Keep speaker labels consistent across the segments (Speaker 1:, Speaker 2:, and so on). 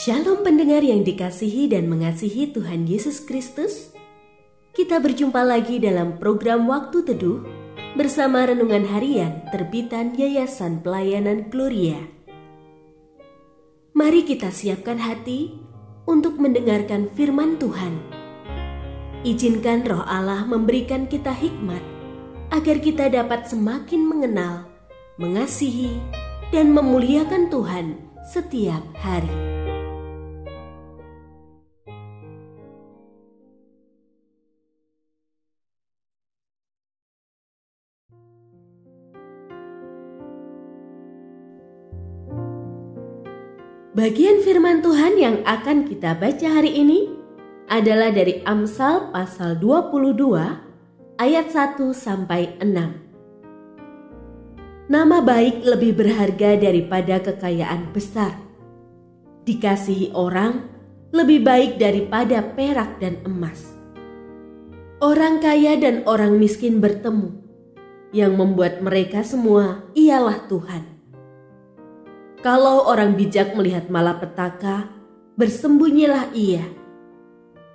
Speaker 1: Shalom pendengar yang dikasihi dan mengasihi Tuhan Yesus Kristus. Kita berjumpa lagi dalam program Waktu Teduh bersama Renungan Harian terbitan Yayasan Pelayanan Gloria. Mari kita siapkan hati untuk mendengarkan firman Tuhan. Izinkan Roh Allah memberikan kita hikmat agar kita dapat semakin mengenal, mengasihi, dan memuliakan Tuhan setiap hari. Bagian firman Tuhan yang akan kita baca hari ini adalah dari Amsal pasal 22 ayat 1-6. Nama baik lebih berharga daripada kekayaan besar. Dikasihi orang lebih baik daripada perak dan emas. Orang kaya dan orang miskin bertemu, yang membuat mereka semua ialah Tuhan. Kalau orang bijak melihat malapetaka, bersembunyilah ia.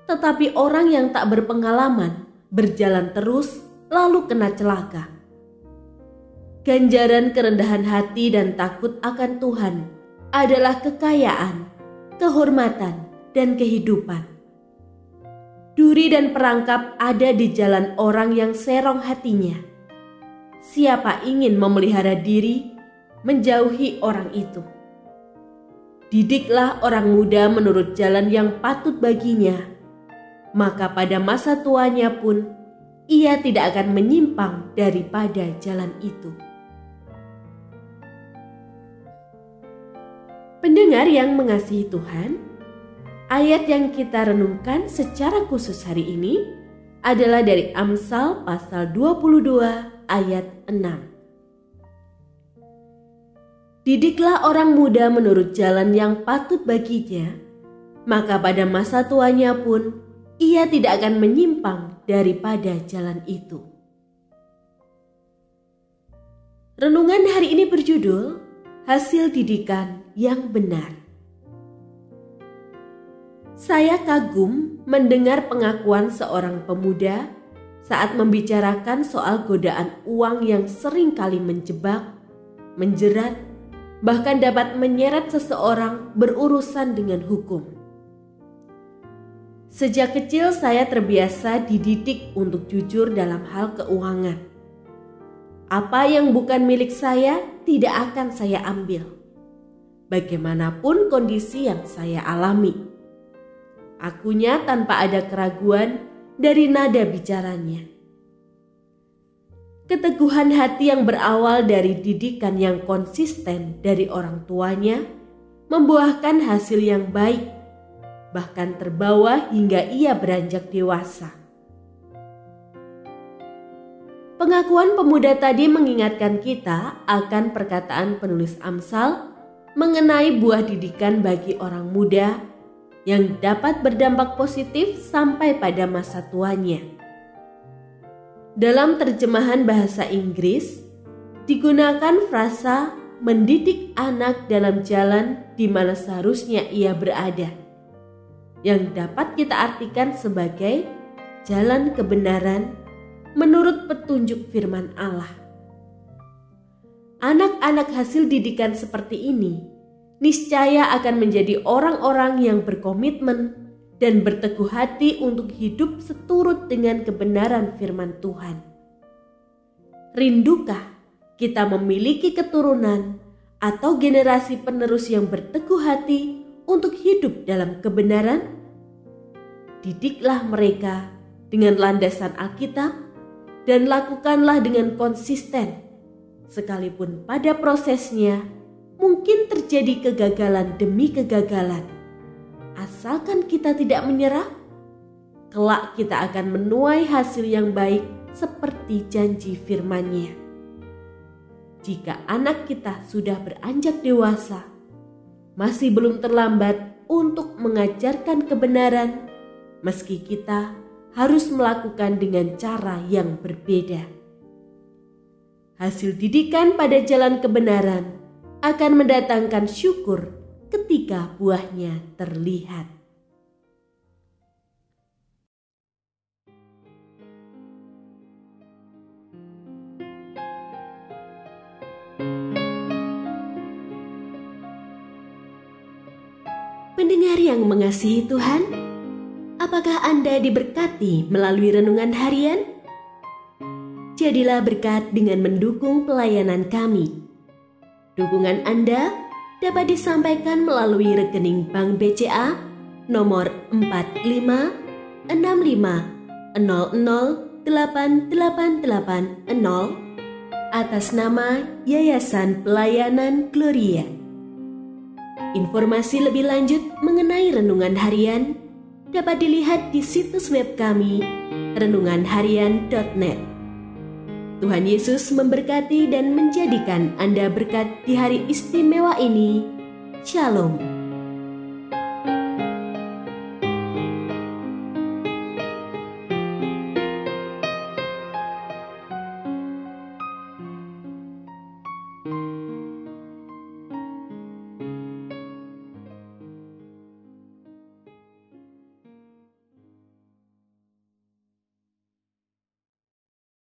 Speaker 1: Tetapi orang yang tak berpengalaman berjalan terus lalu kena celaka. Ganjaran kerendahan hati dan takut akan Tuhan adalah kekayaan, kehormatan, dan kehidupan. Duri dan perangkap ada di jalan orang yang serong hatinya. Siapa ingin memelihara diri, menjauhi orang itu. Didiklah orang muda menurut jalan yang patut baginya, maka pada masa tuanya pun ia tidak akan menyimpang daripada jalan itu. Pendengar yang mengasihi Tuhan, ayat yang kita renungkan secara khusus hari ini adalah dari Amsal pasal 22 ayat 6. Didiklah orang muda menurut jalan yang patut baginya, maka pada masa tuanya pun ia tidak akan menyimpang daripada jalan itu. Renungan hari ini berjudul Hasil Didikan yang Benar. Saya kagum mendengar pengakuan seorang pemuda saat membicarakan soal godaan uang yang sering kali menjebak, menjerat, bahkan dapat menyeret seseorang berurusan dengan hukum. Sejak kecil saya terbiasa dididik untuk jujur dalam hal keuangan. Apa yang bukan milik saya tidak akan saya ambil, bagaimanapun kondisi yang saya alami. Akunya tanpa ada keraguan dari nada bicaranya. Keteguhan hati yang berawal dari didikan yang konsisten dari orang tuanya membuahkan hasil yang baik, bahkan terbawa hingga ia beranjak dewasa. Pengakuan pemuda tadi mengingatkan kita akan perkataan penulis Amsal mengenai buah didikan bagi orang muda yang dapat berdampak positif sampai pada masa tuanya. Dalam terjemahan bahasa Inggris, digunakan frasa mendidik anak dalam jalan di mana seharusnya ia berada, yang dapat kita artikan sebagai jalan kebenaran menurut petunjuk firman Allah. Anak-anak hasil didikan seperti ini niscaya akan menjadi orang-orang yang berkomitmen dan berteguh hati untuk hidup seturut dengan kebenaran firman Tuhan. Rindukah kita memiliki keturunan atau generasi penerus yang berteguh hati untuk hidup dalam kebenaran? Didiklah mereka dengan landasan Alkitab dan lakukanlah dengan konsisten, sekalipun pada prosesnya mungkin terjadi kegagalan demi kegagalan. Asalkan kita tidak menyerah, kelak kita akan menuai hasil yang baik seperti janji firman-Nya. Jika anak kita sudah beranjak dewasa, masih belum terlambat untuk mengajarkan kebenaran, meski kita harus melakukan dengan cara yang berbeda. Hasil didikan pada jalan kebenaran akan mendatangkan syukur, ketika buahnya terlihat. Pendengar yang mengasihi Tuhan, apakah Anda diberkati melalui renungan harian? Jadilah berkat dengan mendukung pelayanan kami. Dukungan Anda dapat disampaikan melalui rekening Bank BCA nomor 4565008880 atas nama Yayasan Pelayanan Gloria. Informasi lebih lanjut mengenai renungan harian dapat dilihat di situs web kami renunganharian.net. Tuhan Yesus memberkati dan menjadikan Anda berkat di hari istimewa ini. Shalom.